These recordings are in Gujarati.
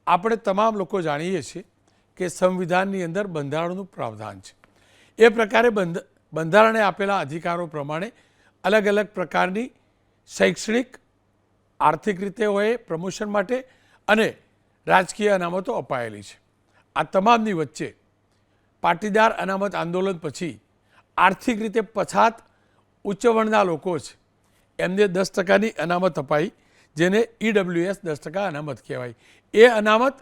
આપણે તમામ લોકો જાણીએ છીએ કે સંવિધાનની અંદર બંધારણનું પ્રાવધાન છે. એ પ્રકારે બંધારણે આપેલા અધિકારો પ્રમાણે અલગ અલગ પ્રકારની શૈક્ષણિક, આર્થિક રીતે હોય પ્રમોશન માટે અને રાજકીય અનામતો અપાયેલી છે. આ તમામની વચ્ચે પાટીદાર અનામત આંદોલન પછી આર્થિક રીતે પછાત ઉચ્ચ વર્ણના લોકો છે એમને 10%ની અનામત અપાઈ, જેને EWS 10% અનામત કહેવાય. એ અનામત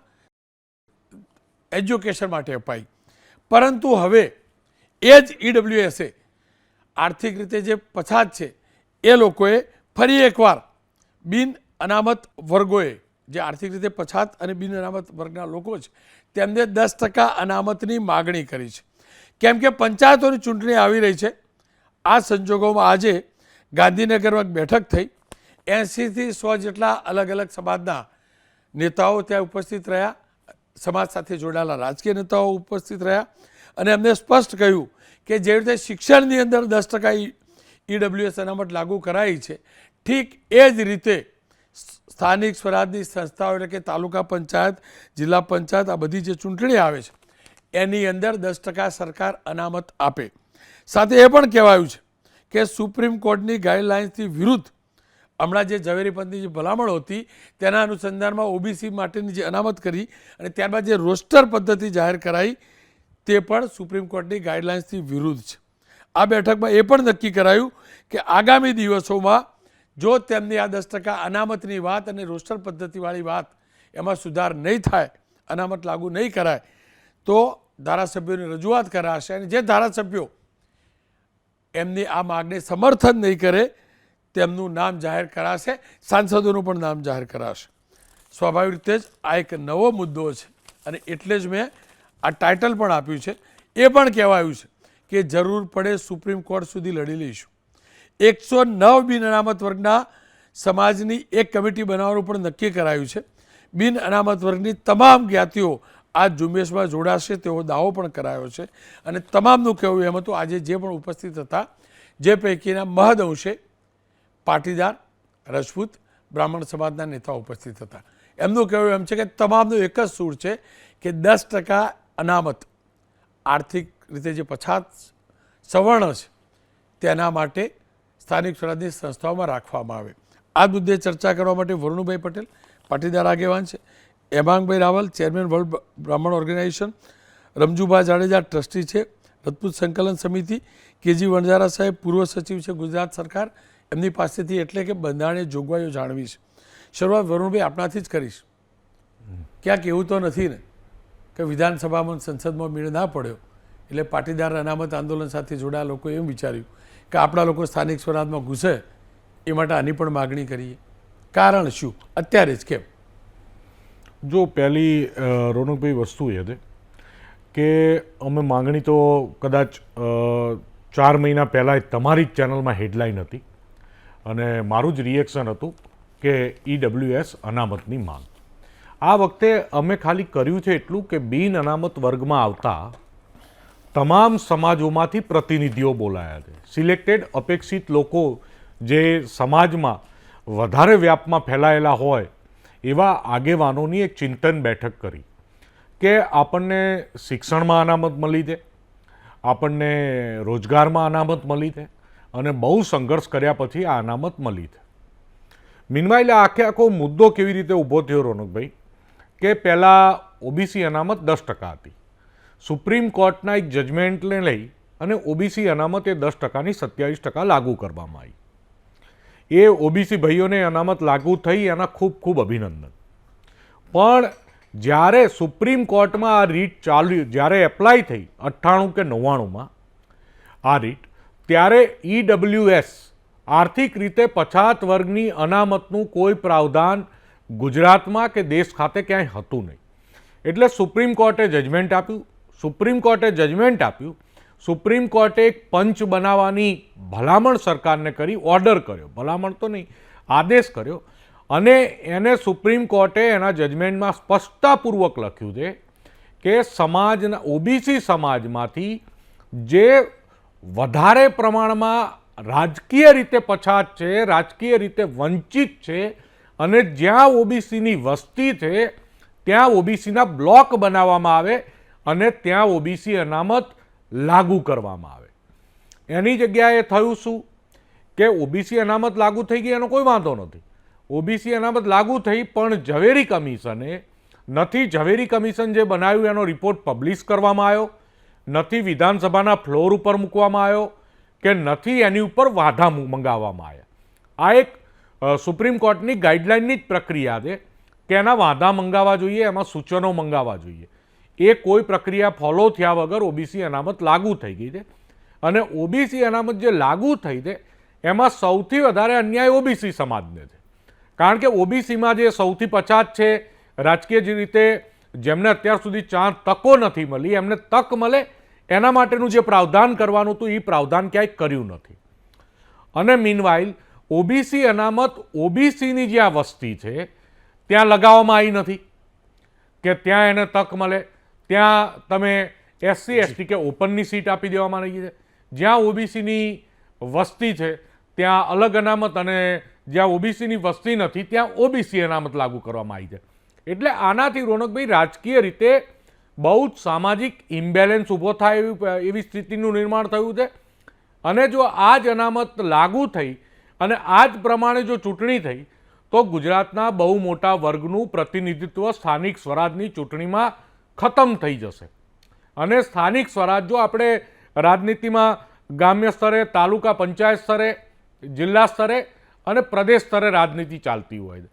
એજ્યુકેશન માટે અપાઈ. પરંતુ હવે એ જ EWSએ આર્થિક રીતે જે પછાત છે એ લોકોએ ફરી એકવાર બિન અનામત વર્ગોએ, જે આર્થિક રીતે પછાત અને બિન અનામત વર્ગના લોકો છે તેમને 10% અનામતની માગણી કરી છે. કેમ કે પંચાયતોની ચૂંટણી આવી રહી છે. આ સંજોગોમાં આજે ગાંધીનગરમાં બેઠક થઈ. 80થી 100 જેટલા અલગ અલગ સમાજના નેતાઓ ત્યાં ઉપસ્થિત રહ્યા, સમાજ સાથે જોડાયેલા રાજકીય નેતાઓ ઉપસ્થિત રહ્યા અને એમને સ્પષ્ટ કહ્યું કે જે રીતે શિક્ષણની અંદર 10% EWS અનામત લાગુ કરાઈ છે, ઠીક એ જ રીતે સ્થાનિક સ્વરાજની સંસ્થાઓ એટલે કે તાલુકા પંચાયત, જિલ્લા પંચાયત, આ બધી જે ચૂંટણી આવે છે એની અંદર 10% સરકાર અનામત આપે. સાથે એ પણ કહેવાયું છે કે સુપ્રીમ કોર્ટની ગાઈડલાઇન્સથી વિરુદ્ધ હમણાં જે ઝવેરીપંથની જે ભલામણો હતી તેના અનુસંધાનમાં OBC માટેની જે અનામત કરી અને ત્યારબાદ જે રોસ્ટર પદ્ધતિ જાહેર કરાઈ તે પણ સુપ્રીમ કોર્ટની ગાઈડલાઇન્સથી વિરુદ્ધ છે. આ બેઠકમાં એ પણ નક્કી કરાયું કે આગામી દિવસોમાં જો તેમની આ 10% અનામતની વાત અને રોસ્ટર પદ્ધતિવાળી વાત એમાં સુધાર નહીં થાય, અનામત લાગુ નહીં કરાય, તો ધારાસભ્યોની રજૂઆત કરાશે અને જે ધારાસભ્યો એમની આ માગને સમર્થન નહીં કરે તેમનું નામ જાહેર કરાશે, સાંસદોનું પણ નામ જાહેર કરાશે. સ્વાભાવિક રીતે જ આ એક નવો મુદ્દો છે અને એટલે જ મેં આ ટાઇટલ પણ આપ્યું છે. એ પણ કહેવાયું છે કે જરૂર પડે સુપ્રીમ કોર્ટ સુધી લડી લઈશું. 109 બિન અનામત વર્ગના સમાજની એક કમિટી બનાવવાનું પણ નક્કી કરાયું છે. બિન અનામત વર્ગની તમામ જ્ઞાતિઓ આ ઝુંબેશમાં જોડાશે તેવો દાવો પણ કરાયો છે અને તમામનું કહેવું એમ હતું, આજે જે પણ ઉપસ્થિત હતા જે પૈકીના મહદ અંશે પાટીદાર, રજપૂત, બ્રાહ્મણ સમાજના નેતાઓ ઉપસ્થિત હતા. એમનું કહેવું એમ છે કે તમામનું એક જ સૂર છે કે 10% અનામત આર્થિક રીતે જે પછાત સવર્ણ છે તેના માટે સ્થાનિક સ્વરાજની સંસ્થાઓમાં રાખવામાં આવે. આ મુદ્દે ચર્ચા કરવા માટે વરુણભાઈ પટેલ પાટીદાર આગેવાન છે, હેમાંગભાઈ રાવલ ચેરમેન વર્લ્ડ બ્રાહ્મણ ઓર્ગેનાઇઝેશન, રમજુભા જાડેજા ટ્રસ્ટી છે રજપૂત સંકલન સમિતિ, KG વણજારા સાહેબ પૂર્વ સચિવ છે ગુજરાત સરકાર, એમની પાસેથી એટલે કે બંધારણીય જોગવાઈઓ જાણવી છે. શરૂઆત વરુણભાઈ આપણાથી જ કરીશ. ક્યાંક એવું તો નથી ને કે વિધાનસભામાં સંસદમાં મેળ ના પડ્યો એટલે પાટીદાર અનામત આંદોલન સાથે જોડાયેલા લોકો એમ વિચાર્યું કે આપણા લોકો સ્થાનિક સ્વરાજમાં ઘૂસે એ માટે આની પણ માગણી કરીએ? કારણ શું? અત્યારે જ કેમ? જો પહેલી રોનકભાઈ વસ્તુ એ હતી કે અમે માગણી તો કદાચ 4 મહિના પહેલાં તમારી જ ચેનલમાં હેડલાઇન હતી અને મારું જ રિએક્શન હતું કે EWS અનામતની માંગ. આ વખતે અમે ખાલી કર્યું છે એટલું કે બિન અનામત વર્ગમાં આવતા તમામ સમાજોમાંથી પ્રતિનિધિઓ બોલાયા છે. સિલેક્ટેડ અપેક્ષિત લોકો જે સમાજમાં વધારે વ્યાપમાં ફેલાયેલા હોય એવા આગેવાનોની એક ચિંતન બેઠક કરી કે આપણને શિક્ષણમાં અનામત મળી છે, આપણને રોજગારમાં અનામત મળી છે અને બહુ સંઘર્ષ કર્યા પછી આ અનામત મળી છે. મીનવાઇલ આખો મુદ્દો કેવી રીતે ઊભો થયો રોનકભાઈ કે પહેલાં OBC અનામત 10% હતી. સુપ્રીમ કોર્ટના એક જજમેન્ટને લઈ અને OBC અનામત એ 10%ની 27% લાગુ કરવામાં આવી. એ OBC ભાઈઓને અનામત લાગુ થઈ એના ખૂબ ખૂબ અભિનંદન. પણ જ્યારે સુપ્રીમ કોર્ટમાં આ રીટ ચાલ્યું, જ્યારે એપ્લાય થઈ 98 કે 99માં આ રીટ, ત્યારે EWS આર્થિક રીતે પછાત વર્ગની અનામતનું કોઈ પ્રાવધાન ગુજરાતમાં કે દેશ ખાતે ક્યાંય હતું નહીં. એટલે સુપ્રીમ કોર્ટે જજમેન્ટ આપ્યું. સુપ્રીમ કોર્ટે એક પંચ બનાવવાની ભલામણ સરકારને કરી, ઓર્ડર કર્યો, ભલામણ તો નહીં, આદેશ કર્યો અને એને સુપ્રીમ કોર્ટે એના જજમેન્ટમાં સ્પષ્ટતાપૂર્વક લખ્યું છે કે સમાજના OBC સમાજમાંથી જે વધારે પ્રમાણમાં રાજકીય રીતે પછાત છે, રાજકીય રીતે વંચિત છે અને જ્યાં OBCની વસ્તી છે ત્યાં ઓબીસીના બ્લોક બનાવવામાં આવે અને ત્યાં ઓબીસી અનામત લાગુ કરવામાં આવે. એની જગ્યાએ થયું શું કે ઓબીસી અનામત લાગુ થઈ ગઈ એનો કોઈ વાંધો નથી. ઓબીસી અનામત લાગુ થઈ પણ ઝવેરી કમિશને નથી ઝવેરી કમિશન જે બનાવ્યું એનો રિપોર્ટ પબ્લિશ કરવામાં આવ્યો, નથી વિધાનસભાના ફ્લોર ઉપર મૂકવામાં આવ્યો કે નથી એની ઉપર વાંધા મંગાવવામાં આવ્યા. આ એક સુપ્રીમ કોર્ટની ગાઈડલાઇનની જ પ્રક્રિયા છે કે એના વાંધા મંગાવવા જોઈએ, એમાં સૂચનો મંગાવવા જોઈએ. એ કોઈ પ્રક્રિયા ફોલો થયા વગર ઓબીસી અનામત લાગુ થઈ ગઈ છે. અને ઓબીસી અનામત જે લાગુ થઈ છે એમાં સૌથી વધારે અન્યાય ઓબીસી સમાજને છે. કારણ કે ઓબીસીમાં જે સૌથી પછાત છે, રાજકીય રીતે જેમને અત્યાર સુધી તકો નથી મળી એમને તક મળે એના માટેનું જે પ્રાવધાન કરવાનું હતું એ પ્રાવધાન ક્યાંય કર્યું નથી. અને મીનવાઇલ ઓબીસી અનામત ઓબીસીની જે આ વસ્તી છે ત્યાં લગાવવામાં આવી નથી કે ત્યાં એને તક મળે. ત્યાં તમે એસસી એસટી કે ઓપનની સીટ આપી દેવામાં આવી છે. જ્યાં ઓબીસીની વસ્તી છે ત્યાં અલગ અનામત અને જ્યાં ઓબીસીની વસ્તી નથી ત્યાં ઓબીસી અનામત લાગુ કરવામાં આવી છે. એટલે આનાથી રોનકભાઈ રાજકીય રીતે બહુ જ સામાજિક ઇમ્બેલેન્સ ઊભો થાય એવી સ્થિતિનું નિર્માણ થયું છે. અને જો આ જ અનામત લાગુ થઈ અને આ જ પ્રમાણે જો ચૂંટણી થઈ તો ગુજરાતના બહુ મોટા વર્ગનું પ્રતિનિધિત્વ સ્થાનિક સ્વરાજની ચૂંટણીમાં ખતમ થઈ જશે. અને સ્થાનિક સ્વરાજ જો આપણે રાજનીતિમાં ગ્રામ્ય સ્તરે, તાલુકા પંચાયત સ્તરે, જિલ્લા સ્તરે અને પ્રદેશ સ્તરે રાજનીતિ ચાલતી હોય,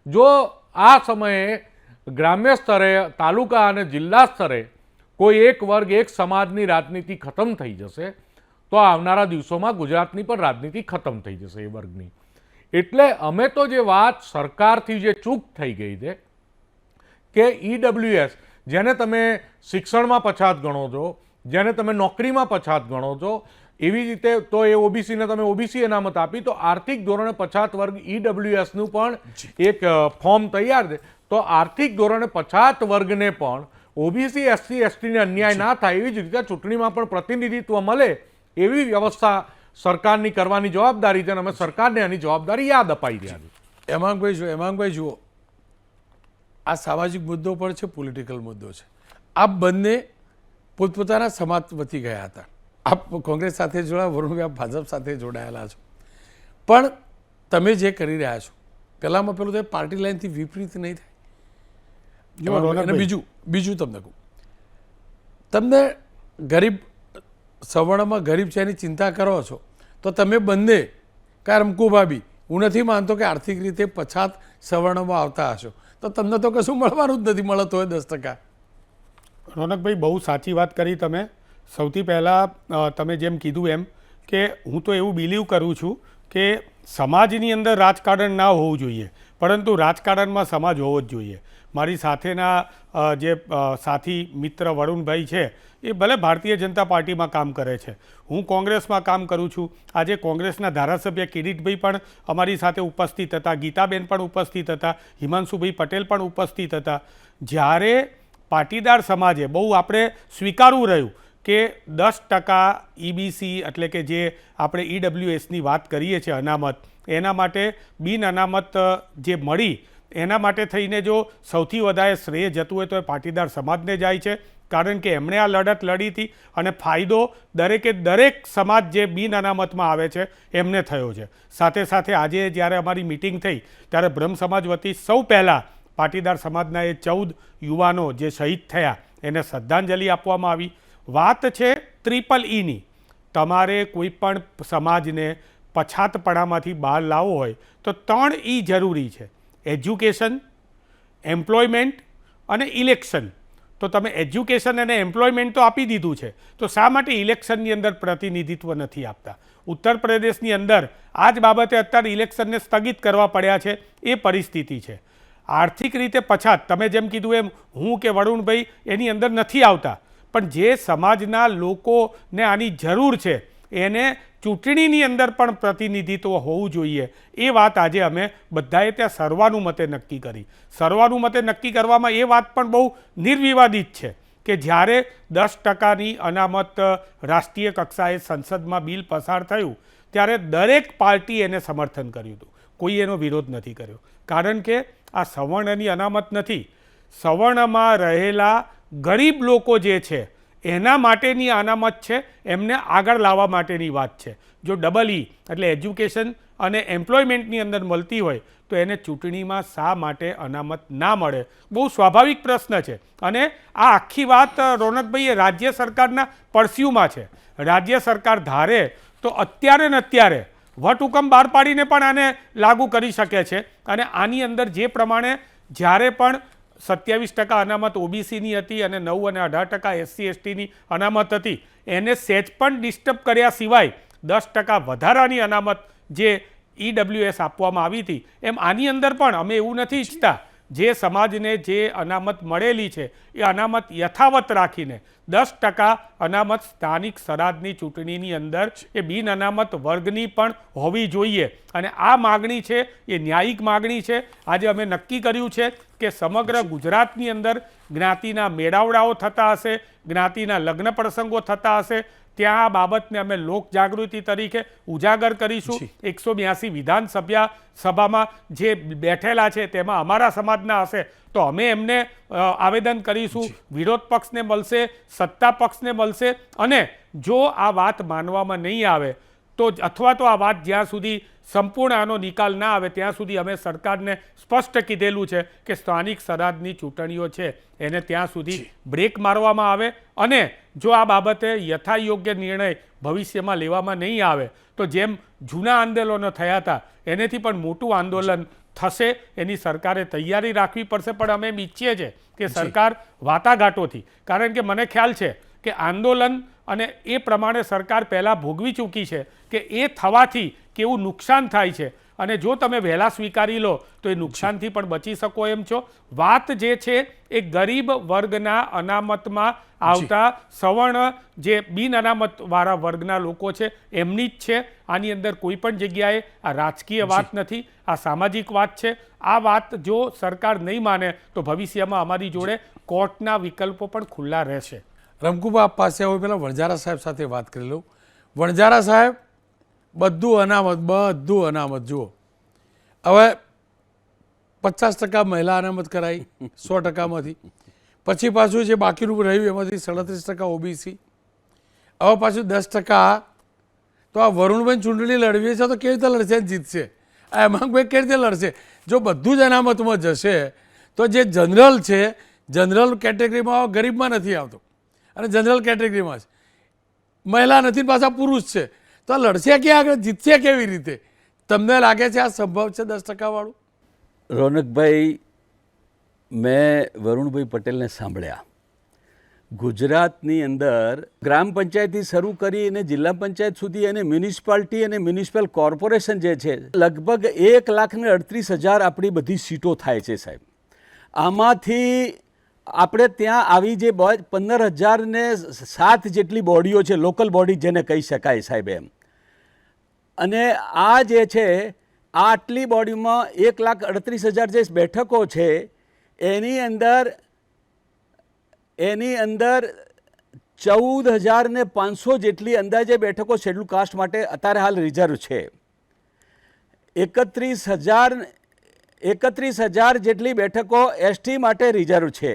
જો આ સમયે ગ્રામ્ય સ્તરે, તાલુકા અને જિલ્લા સ્તરે કોઈ એક વર્ગ, એક સમાજની રાજનીતિ ખતમ થઈ જશે તો આવનારા દિવસોમાં ગુજરાતની પણ રાજનીતિ ખતમ થઈ જશે એ વર્ગની. એટલે અમે તો જે વાત સરકારથી જે ચૂક થઈ ગઈ છે કે ઈડબ્લ્યુએસ જેને તમે શિક્ષણમાં પછાત ગણો છો, જેને તમે નોકરીમાં પછાત ગણો છો, એવી રીતે તો એ ઓબીસીને તમે ઓબીસી અનામત આપી તો આર્થિક ધોરણે પછાત વર્ગ ઈડબ્લ્યુએસનું પણ એક ફોર્મ તૈયાર છે. તો આર્થિક ધોરણે પછાત વર્ગને પણ ઓબીસી એસસી એસટીને અન્યાય ના થાય એવી જ રીતે ચૂંટણીમાં પણ પ્રતિનિધિત્વ મળે એવી વ્યવસ્થા સરકારની કરવાની જવાબદારી છે અને અમે સરકારને આની જવાબદારી યાદ અપાઈ રહ્યા છે. હેમાંગભાઈ જુઓ, આ સામાજિક મુદ્દો પણ છે, પોલિટિકલ મુદ્દો છે. આ બંને પોતપોતાના સમાજ વતી ગયા હતા. આપ કોંગ્રેસ સાથે જોડાયા, વરુણભાઈ આપ ભાજપ સાથે જોડાયેલા છો. પણ તમે જે કરી રહ્યા છો પહેલામાં પેલું તો પાર્ટી લાઈનથી વિપરીત નહીં થાય. અને બીજું તમને કહું, તમને ગરીબ સવર્ણમાં ગરીબ છે એની ચિંતા કરો છો તો તમે બંને રમકુ ભાભી, હું નથી માનતો કે આર્થિક રીતે પછાત સવર્ણમાં આવતા હશો તો તમને તો કશું મળવાનું જ નથી, મળતો હોય 10%. રોનકભાઈ બહુ સાચી વાત કરી તમે. સૌથી પહેલાં તમે જેમ કીધું એમ કે હું તો એવું બિલીવ કરું છું કે સમાજની અંદર રાજકારણ ના હોવું જોઈએ પરંતુ રાજકારણમાં સમાજ હોવો જ જોઈએ. મારી સાથેના જે સાથી મિત્ર વરુણભાઈ છે એ ભલે ભારતીય જનતા પાર્ટીમાં કામ કરે છે, હું કોંગ્રેસમાં કામ કરું છું. આજે કોંગ્રેસના ધારાસભ્ય કિરીટભાઈ પણ અમારી સાથે ઉપસ્થિત હતા, ગીતાબેન પણ ઉપસ્થિત હતા, હિમાંશુભાઈ પટેલ પણ ઉપસ્થિત હતા. જ્યારે પાટીદાર સમાજે બહુ આપણે સ્વીકારવું રહ્યું કે 10% ઈબીસી એટલે કે જે આપણે ઈડબ્લ્યુએસની વાત કરીએ છીએ અનામત, એના માટે બિન અનામત જે મળી એના માટે થઈને જો સૌથી વધારે શ્રેય જતું હોય તો એ પાટીદાર સમાજને જાય છે. કારણ કે એમણે આ લડત લડી હતી અને ફાયદો દરેક સમાજ જે બિન અનામતમાં આવે છે એમને થયો છે. સાથે સાથે આજે જ્યારે અમારી મિટિંગ થઈ ત્યારે બ્રહ્મ સમાજ વતી સૌ પહેલાં પાટીદાર સમાજના એ 14 યુવાનો જે શહીદ થયા એને શ્રદ્ધાંજલિ આપવામાં આવી. વાત છે EEEની. તમારે કોઈ પણ સમાજને પછાતપણામાંથી બહાર લાવવો હોય તો 3 E જરૂરી છે: એજ્યુકેશન, એમ્પ્લોયમેન્ટ અને ઇલેક્શન. તો તમે એજ્યુકેશન અને એમ્પ્લોયમેન્ટ તો આપી દીધું છે, તો શા માટે ઇલેક્શનની અંદર પ્રતિનિધિત્વ નથી આપતા? ઉત્તર પ્રદેશની અંદર આ જ બાબતે અત્યારે ઇલેક્શનને સ્થગિત કરવા પડ્યા છે, એ પરિસ્થિતિ છે. આર્થિક રીતે પછાત તમે જેમ કીધું એમ હું કે વરુણભાઈ એની અંદર નથી આવતા, પણ જે સમાજના લોકોને આની જરૂર છે એને ચૂંટણીની અંદર પણ પ્રતિનિધિત્વ હોવું જોઈએ. એ વાત આજે અમે બધાએ ત્યાં સર્વાનુમતે નક્કી કરી. સર્વાનુમતે નક્કી કરવામાં એ વાત પણ બહુ નિર્વિવાદિત છે કે જ્યારે 10%ની અનામત રાષ્ટ્રીય કક્ષાએ સંસદમાં બિલ પસાર થયું ત્યારે દરેક પાર્ટી એને સમર્થન કર્યું હતું, કોઈ એનો વિરોધ નથી કર્યો. કારણ કે આ સવર્ણની અનામત નથી, સવર્ણમાં રહેલા ગરીબ લોકો જે છે એના માટેની અનામત છે, એમને આગળ લાવવા માટેની વાત છે. જો ડબલ ઈ એટલે એજ્યુકેશન અને એમ્પ્લોયમેન્ટની અંદર મળતી હોય તો એને ચૂંટણીમાં શા માટે અનામત ના મળે? બહુ સ્વાભાવિક પ્રશ્ન છે. અને આ આખી વાત રોનકભાઈ રાજ્ય સરકારના પડસ્યુમાં છે. રાજ્ય સરકાર ધારે તો અત્યારે ને અત્યારે વટહુકમ બહાર પાડીને પણ આને લાગુ કરી શકે છે. અને આની અંદર જે પ્રમાણે જ્યારે પણ 27% અનામત ઓબીસીની હતી અને 9 અને 18% SC STની અનામત હતી, એને સહેજ પણ ડિસ્ટર્બ કર્યા સિવાય 10% વધારાની અનામત જે EWS આપવામાં આવી હતી, એમ આની અંદર પણ અમે એવું નથી ઈચ્છતા જે સમાજને જે અનામત મળેલી છે એ અનામત યથાવત રાખીને 10% અનામત સ્થાનિક સ્વરાજની ચૂંટણીની અંદર એ બિન અનામત વર્ગની પણ હોવી જોઈએ. અને આ માગણી છે એ ન્યાયિક માગણી છે. આજે અમે નક્કી કર્યું છે કે સમગ્ર ગુજરાતની અંદર જ્ઞાતિના મેળાવડાઓ થતા હશે, જ્ઞાતિના લગ્ન પ્રસંગો થતા હશે, ત્યાં આ બાબતને અમે લોક જાગૃતિ તરીકે ઉજાગર કરીશું. 182 વિધાનસભામાં જે બેઠેલા છે તેમાં અમારા સમાજના હશે તો અમે એમને આવેદન કરીશું. વિરોધ પક્ષને મળશે, સત્તા પક્ષને મળશે. અને જો આ વાત માનવામાં નહીં આવે તો અથવા તો આ વાત જ્યાં સુધી સંપૂર્ણ આનો નિકાલ ના આવે ત્યાં સુધી અમે સરકારને સ્પષ્ટ કીધેલું છે કે સ્થાનિક સ્વરાજની ચૂંટણીઓ છે એને ત્યાં સુધી બ્રેક મારવામાં આવે. અને જો આ બાબતે યથાયોગ્ય નિર્ણય ભવિષ્યમાં લેવામાં નહીં આવે તો જેમ જૂના આંદોલનો થયા હતા એનેથી પણ મોટું આંદોલન થશે. એની સરકારે તૈયારી રાખવી પડશે. પણ અમે એમ ઈચ્છીએ છીએ કે સરકાર વાટાઘાટોથી, કારણ કે મને ખ્યાલ છે કે આંદોલન અને એ પ્રમાણે સરકાર પહેલાં ભોગવી ચૂકી છે કે એ થવાથી કેવું નુકસાન થાય છે. અને જો તમે વહેલા સ્વીકારી લો તો એ નુકસાનથી પણ બચી શકો એમ છો. વાત જે છે એ ગરીબ વર્ગના અનામતમાં આવતા સવર્ણ જે બિન અનામતવાળા વર્ગના લોકો છે એમની જ છે. આની અંદર કોઈ પણ જગ્યાએ આ રાજકીય વાત નથી, આ સામાજિક વાત છે. આ વાત જો સરકાર નહીં માને તો ભવિષ્યમાં અમારી જોડે કોર્ટના વિકલ્પો પણ ખુલ્લા રહેશે. રમકુબા આપ પાસે હવે પહેલાં વણજારા સાહેબ સાથે વાત કરી લઉં. વણજારા સાહેબ, બધું અનામત જુઓ. હવે 50% મહિલા અનામત કરાઈ 100%માંથી, પછી પાછું જે બાકીનું રહ્યું એમાંથી 37% ઓબીસી, હવે પાછું 10%. તો આ વરુણભાઈ ચૂંટણી લડવી છે તો કેવી રીતે લડશે, જીતશે? આ હેમાંગભાઈ કેવી રીતે લડશે? જો બધું જ અનામતમાં જશે તો જે જનરલ છે, જનરલ કેટેગરીમાં ગરીબમાં નથી આવતો અને જનરલ કેટેગરીમાં છે, મહિલા નથી, પાછા પુરુષ છે, તો લડશે ક્યાં આગળ, જીતશે કેવી રીતે? તમને લાગે છે આ સંભવ છે 10% વાળું? રોનકભાઈ, મેં વરુણભાઈ પટેલને સાંભળ્યા. ગુજરાતની અંદર ગ્રામ પંચાયતથી શરૂ કરી અને જિલ્લા પંચાયત સુધી અને મ્યુનિસિપાલિટી અને મ્યુનિસિપલ કોર્પોરેશન જે છે લગભગ 1,38,000 આપણી બધી સીટો થાય છે સાહેબ. આમાંથી આપણે ત્યાં આવી જે 15,007 જેટલી બોડીઓ છે, લોકલ બોડી જેને કહી શકાય સાહેબ એમ. અને આ જે છે આટલી બોડીમાં 1,38,000 જે બેઠકો છે એની અંદર 14,500 જેટલી અંદાજે બેઠકો શેડ્યુલ કાસ્ટ માટે અત્યારે હાલ રિઝર્વ છે. 31,000 જેટલી બેઠકો એસટી માટે રિઝર્વ છે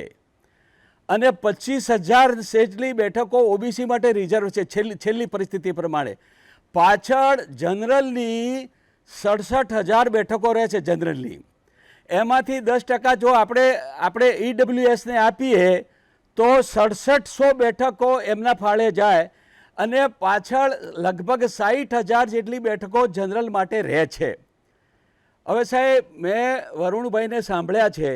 અને 25,000 જેટલી બેઠકો ઓબીસી માટે રિઝર્વ છે છેલ્લી પરિસ્થિતિ પ્રમાણે. પાછળ જનરલની 67,000 બેઠકો રહે છે જનરલની. એમાંથી 10% જો આપણે EWSને આપીએ તો 6700 બેઠકો એમના ફાળે જાય અને પાછળ લગભગ 60,000 જેટલી બેઠકો જનરલ માટે રહે છે. હવે સાહેબ, મેં વરુણભાઈને સાંભળ્યા છે,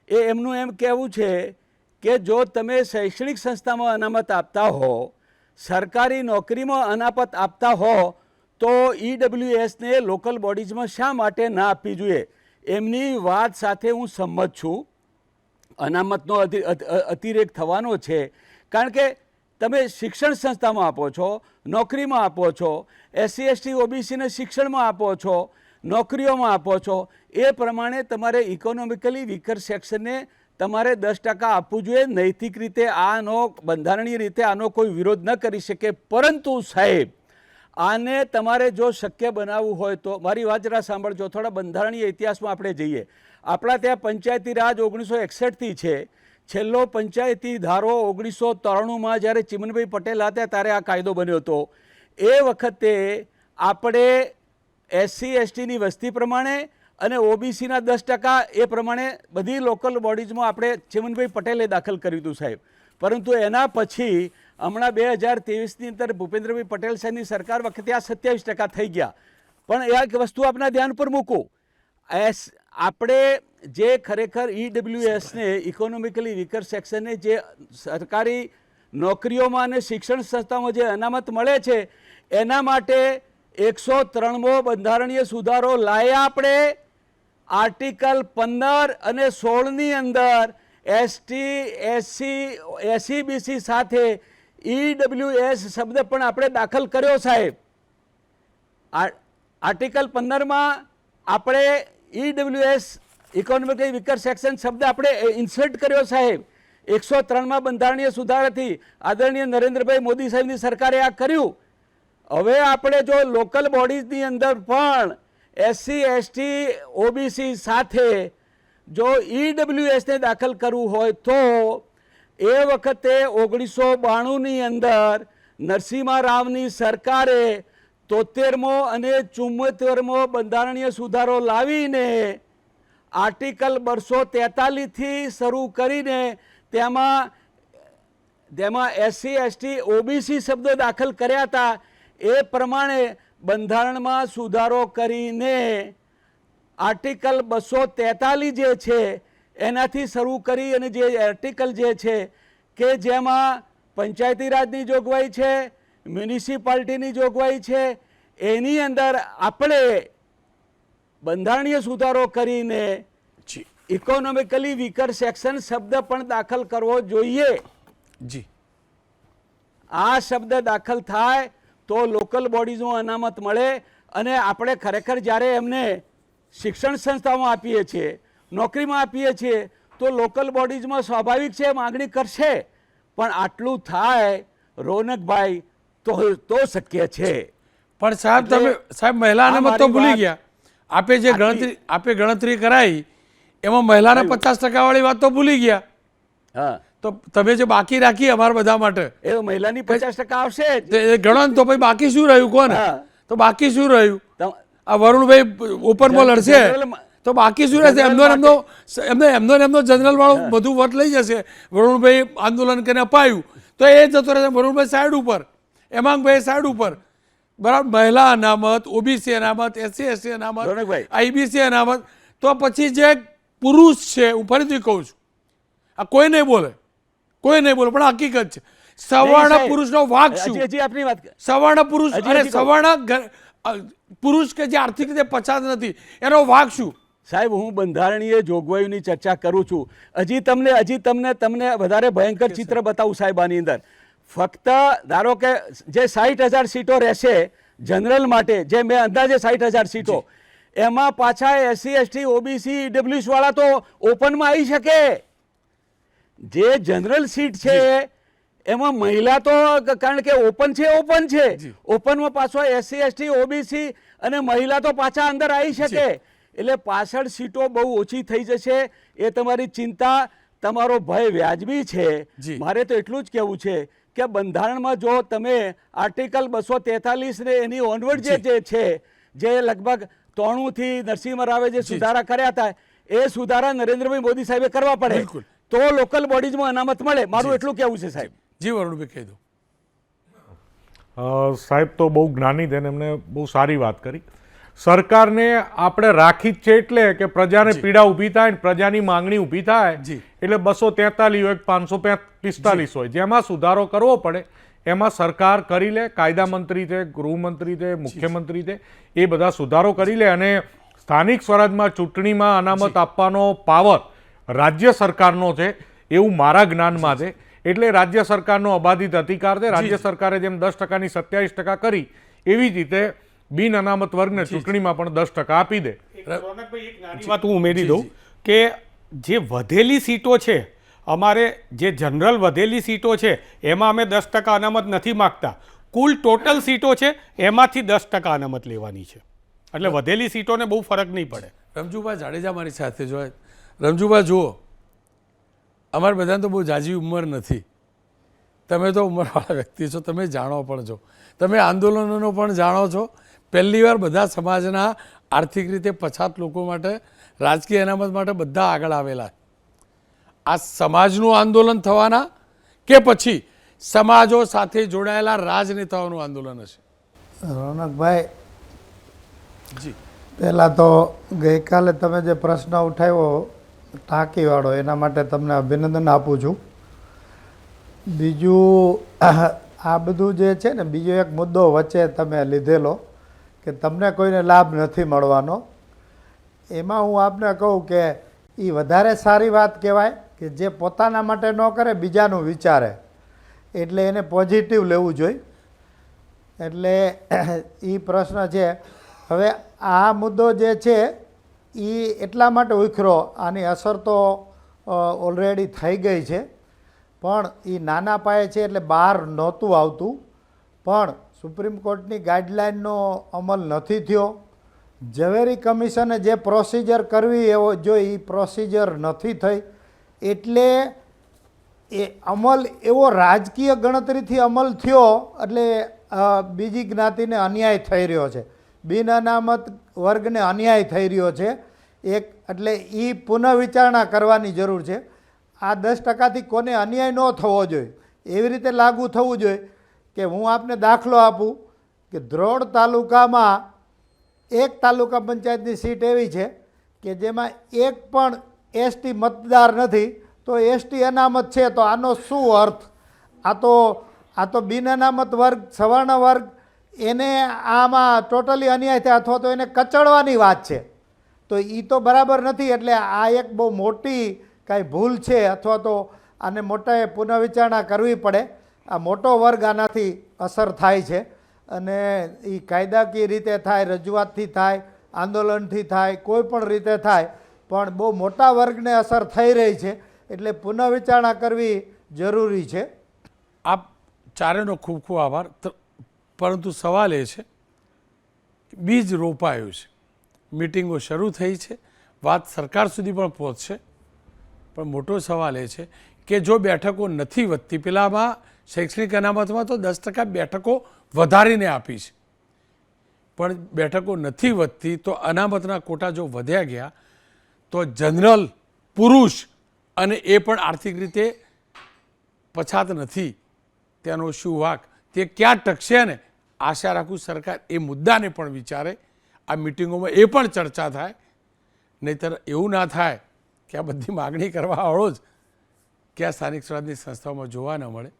એ એમનું એમ કહેવું છે કે જો તમે શૈક્ષણિક સંસ્થામાં અનામત આપતા હો, સરકારી નોકરીમાં અનામત આપતા હો તો EWSને લોકલ બોડીઝમાં શા માટે ના આપવી જોઈએ? એમની વાત સાથે હું સંમત છું. અનામતનો અતિરેક થવાનો છે, કારણ કે તમે શિક્ષણ સંસ્થામાં આપો છો, નોકરીમાં આપો છો, SC ST OBCને શિક્ષણમાં આપો છો, નોકરીઓમાં આપો છો, એ પ્રમાણે તમારે ઇકોનોમિકલી વીકર સેક્શનને તમારે 10% આપવું જોઈએ. નૈતિક રીતે આનો બંધારણીય રીતે આનો કોઈ વિરોધ ન કરી શકે. પરંતુ સાહેબ, આને તમારે જો શક્ય બનાવવું હોય તો મારી વાત જરા સાંભળજો. થોડા બંધારણીય ઇતિહાસમાં આપણે જઈએ. આપણા ત્યાં પંચાયતી રાજ 1961થી છે. છેલ્લો પંચાયતી ધારો 1993માં જ્યારે ચિમનભાઈ પટેલ હતા ત્યારે આ કાયદો બન્યો હતો. એ વખતે આપણે SC STની વસ્તી પ્રમાણે અને OBCના 10% એ પ્રમાણે બધી લોકલ બોડીઝમાં આપણે ચિમનભાઈ પટેલે દાખલ કર્યું હતું સાહેબ. પરંતુ એના પછી હમણાં 2023ની અંદર ભૂપેન્દ્રભાઈ પટેલ સાહેબની સરકાર વખતે આ 27% થઈ ગયા. પણ એક વસ્તુ આપના ધ્યાન પર મૂકો, આપણે જે ખરેખર EWSને ઇકોનોમિકલી વીકર સેક્શનને જે સરકારી નોકરીઓમાં અને શિક્ષણ સંસ્થાઓમાં જે અનામત મળે છે એના માટે 103મો બંધારણીય સુધારો લાયા આપણે. આર્ટિકલ 15 અને 16ની અંદર ST SC SEBC સાથે EWS શબ્દ પણ આપણે દાખલ કર્યો સાહેબ. આર્ટિકલ 15માં આપણે EWS ઇકોનોમિકલી વીકર સેક્શન શબ્દ આપણે ઇન્સર્ટ કર્યો સાહેબ. 103માં બંધારણીય સુધારાથી આદરણીય નરેન્દ્રભાઈ મોદી સાહેબની સરકારે આ કર્યું. હવે આપણે જો લોકલ બોડીઝની અંદર પણ SC ST OBC સાથે જો EWSને દાખલ કરવું હોય તો એ વખતે 1992ની અંદર નરસિંહા રાવની સરકારે 73મો અને 74મો બંધારણીય સુધારો લાવીને આર્ટિકલ 243થી શરૂ કરીને તેમાં SC ST OBC શબ્દો દાખલ કર્યા હતા. એ પ્રમાણે બંધારણમાં સુધારો કરીને આર્ટિકલ 243 જે છે એનાથી શરૂ કરી અને જે આર્ટિકલ જે છે કે જેમાં પંચાયતી રાજની જોગવાઈ છે, મ્યુનિસિપાલિટીની જોગવાઈ છે, એની અંદર આપણે બંધારણીય સુધારો કરીને ઇકોનોમિકલી વીકર સેક્શન શબ્દ પણ દાખલ કરવો જોઈએ. જી, આ શબ્દ દાખલ થાય તો લોકલ બોડીઝમાં અનામત મળે. અને આપણે ખરેખર જ્યારે એમને શિક્ષણ સંસ્થામાં આપીએ છીએ, નોકરીમાં આપીએ છીએ તો લોકલ બોડીઝમાં સ્વાભાવિક છે માગણી કરશે. પણ આટલું થાય રોનકભાઈ તો શક્ય છે. પણ સાહેબ તમે સાહેબ મહિલા અનામત તો ભૂલી ગયા. આપે ગણતરી કરાઈ એમાં મહિલાને 50% વાળી વાત તો ભૂલી ગયા. હા, તો તમે જે બાકી રાખી અમારા બધા માટે એ મહિલાની 50% આવશે જ. તો એ ગણો ને તો પછી બાકી શું રહ્યું કોને? હા. તો બાકી શું રહ્યું? તમ- આ વરુણભાઈ ઓપનમાં લડશે તો બાકી શું રહેશે? એમનો જનરલ વાળું બધું વટ લઈ જશે. વરુણભાઈ આંદોલન કરીને અપાયું તો એ જતો રહેશે. વરુણભાઈ સાઈડ ઉપર, હેમાંગભાઈ સાઈડ ઉપર, બરાબર. મહિલા અનામત, OBC અનામત, SC ST અનામત, રોનકભાઈ. IBC અનામત, તો પછી જે પુરુષ છે, હું ફરીથી કહું છું, આ કોઈ નહીં બોલે, પણ હકીકત છે. સવર્ણ પુરુષનો વાક શું? હજી આપની વાત સવર્ણ પુરુષ હજી અને કહું. સવર્ણ પુરુષ કે જે આર્થિક રીતે પછાત નથી એનો વાક શું? સાહેબ, હું બંધારણીય જોગવાઈઓની ચર્ચા કરું છું. હજી તમને વધારે ભયંકર ચિત્ર બતાવું સાહેબ. આની અંદર ફક્ત ધારો કે જે 60,000 સીટો રહેશે જનરલ માટે, જે મેં અંદાજે 60,000 સીટો, એમાં પાછા SC ST OBC EWS વાળા તો ઓપનમાં આવી શકે. જે જનરલ સીટ છે એમાં મહિલા તો કારણ કે ઓપન છે ઓપનમાં પાછો SC ST OBC અને મહિલા તો પાછા અંદર આવી શકે. એટલે પાછળ સીટો બહુ ઓછી થઈ જશે. એ તમારી ચિંતા, તમારો ભય વ્યાજબી છે. મારે તો એટલું જ કહેવું છે કે બંધારણમાં જો તમે આર્ટિકલ 243 ને એની ઓનવર્ડ જે છે, જે લગભગ 93થી નરસિંહ રાવે જે સુધારા કર્યા હતા, એ સુધારા નરેન્દ્રભાઈ મોદી સાહેબે કરવા પડે તો લોકલ બોડીઝમાં અનામત મળે. મારું એટલું કહેવું છે સાહેબ. જી વરુણભાઈ કહી દો. સાહેબ તો બહુ જ્ઞાની છે ને એમને બહુ સારી વાત કરી. સરકારને આપણે રાખી જ છે એટલે કે પ્રજાને પીડા ઊભી થાય ને પ્રજાની માંગણી ઊભી થાય એટલે 243 હોય 545 હોય, જેમાં સુધારો કરવો પડે એમાં સરકાર કરી લે. કાયદા મંત્રી છે, ગૃહમંત્રી છે, મુખ્યમંત્રી છે, એ બધા સુધારો કરી લે. અને સ્થાનિક સ્વરાજમાં ચૂંટણીમાં અનામત આપવાનો પાવર રાજ્ય સરકારનો છે એવું મારા જ્ઞાનમાં છે. એટલે રાજ્ય સરકારનો અબાધિત અધિકાર છે. રાજ્ય સરકારે જેમ 10%ની 27% કરી એવી જ રીતે બિન અનામત વર્ગને ચૂંટણીમાં પણ 10% આપી દે. રોનકભાઈ, એક નાની વાત હું ઉમેરી દઉં કે જે વધેલી સીટો છે, અમારે જે જનરલ વધેલી સીટો છે એમાં અમે 10% અનામત નથી માગતા. કુલ ટોટલ સીટો છે એમાંથી 10% અનામત લેવાની છે, એટલે વધેલી સીટોને બહુ ફરક નહીં પડે. રમજુભા જાડેજા મારી સાથે જો રમજુભા જુઓ, અમારે બધાને તો બહુ જાજી ઉંમર નથી, તમે તો ઉંમરવાળા વ્યક્તિ છો, તમે જાણો પણ છો, તમે આંદોલનોનો પણ જાણો છો. પહેલીવાર બધા સમાજના આર્થિક રીતે પછાત લોકો માટે, રાજકીય અનામત માટે બધા આગળ આવેલા. આ સમાજનું આંદોલન થવાના કે પછી સમાજો સાથે જોડાયેલા રાજનેતાઓનું આંદોલન હશે? રોનકભાઈ, જી, પહેલાં તો ગઈકાલે તમે જે પ્રશ્ન ઉઠાવ્યો ટાંકીવાળો, એના માટે તમને અભિનંદન આપું છું. બીજું, આ બધું જે છે ને, બીજો એક મુદ્દો વચ્ચે તમે લીધેલો કે તમને કોઈને લાભ નથી મળવાનો, એમાં હું આપને કહું કે એ વધારે સારી વાત કહેવાય કે જે પોતાના માટે ન કરે, બીજાનું વિચારે, એટલે એને પોઝિટિવ લેવું જોઈએ. એટલે એ પ્રશ્ન છે. હવે આ મુદ્દો જે છે એ એટલા માટે ઉખરો, આની અસર તો ઓલરેડી થઈ ગઈ છે, પણ એ નાના પાયે છે એટલે બહાર નહોતું આવતું. પણ સુપ્રીમ કોર્ટની ગાઈડલાઇનનો અમલ નથી થયો. ઝવેરી કમિશને જે પ્રોસિજર કરવી એવો જો એ પ્રોસિજર નથી થઈ, એટલે એ અમલ એવો રાજકીય ગણતરીથી અમલ થયો, એટલે બીજી જ્ઞાતિને અન્યાય થઈ રહ્યો છે, બિન અનામત વર્ગને અન્યાય થઈ રહ્યો છે એક. એટલે એ પુનઃવિચારણા કરવાની જરૂર છે. આ 10%થી કોને અન્યાય ન થવો જોઈએ, એવી રીતે લાગુ થવું જોઈએ કે હું આપને દાખલો આપું કે ધ્રોળ તાલુકામાં એક તાલુકા પંચાયતની સીટ એવી છે કે જેમાં એક પણ એસટી મતદાર નથી, તો એસટી અનામત છે, તો આનો શું અર્થ? આ તો બિન અનામત વર્ગ, સવર્ણ વર્ગ, એને આમાં ટોટલી અન્યાય થાય અથવા તો એને કચડવાની વાત છે, તો એ તો બરાબર નથી. એટલે આ એક બહુ મોટી કાંઈ ભૂલ છે, અથવા તો આને મોટા પુનઃવિચારણા કરવી પડે. આ મોટો વર્ગ આનાથી અસર થાય છે, અને એ કાયદાકીય રીતે થાય, રજૂઆતથી થાય, આંદોલનથી થાય, કોઈ પણ રીતે થાય, પણ બહુ મોટા વર્ગને અસર થઈ રહી છે, એટલે પુનઃવિચારણા કરવી જરૂરી છે. આપ ચારેનો ખૂબ ખૂબ આભાર. પરંતુ સવાલ એ છે, બીજ રોપાયું છે, મિટિંગો શરૂ થઈ છે, વાત સરકાર સુધી પણ પહોંચશે, પણ મોટો સવાલ એ છે કે જો બેઠકો નથી વધતી, પેલામાં શૈક્ષણિક અનામતમાં તો 10% બેઠકો વધારીને આપી છે, પણ બેઠકો નથી વધતી, તો અનામતના કોટા જો વધ્યા ગયા તો જનરલ, પુરુષ, અને એ પણ આર્થિક રીતે પછાત નથી, તેનો શું વાક, તે ક્યાં ટકશે? ને આશા રાખું સરકાર એ મુદ્દાને પણ વિચારે, આ મિટિંગોમાં એ પણ ચર્ચા થાય, નહીંતર એવું ના થાય કે આ બધી માગણી કરવાવાળો જ કે આ સ્થાનિક સ્વરાજની સંસ્થાઓમાં જોવા ન મળે.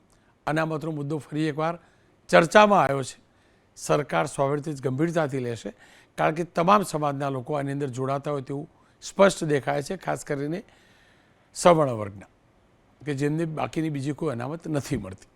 અનામતનો મુદ્દો ફરી એકવાર ચર્ચામાં આવ્યો છે. સરકાર સ્વાભાવિક ગંભીરતાથી લેશે, કારણ કે તમામ સમાજના લોકો આની અંદર જોડાતા હોય તેવું સ્પષ્ટ દેખાય છે, ખાસ કરીને સવર્ણ વર્ગના, કે જેમને બાકીની બીજી કોઈ અનામત નથી મળતી.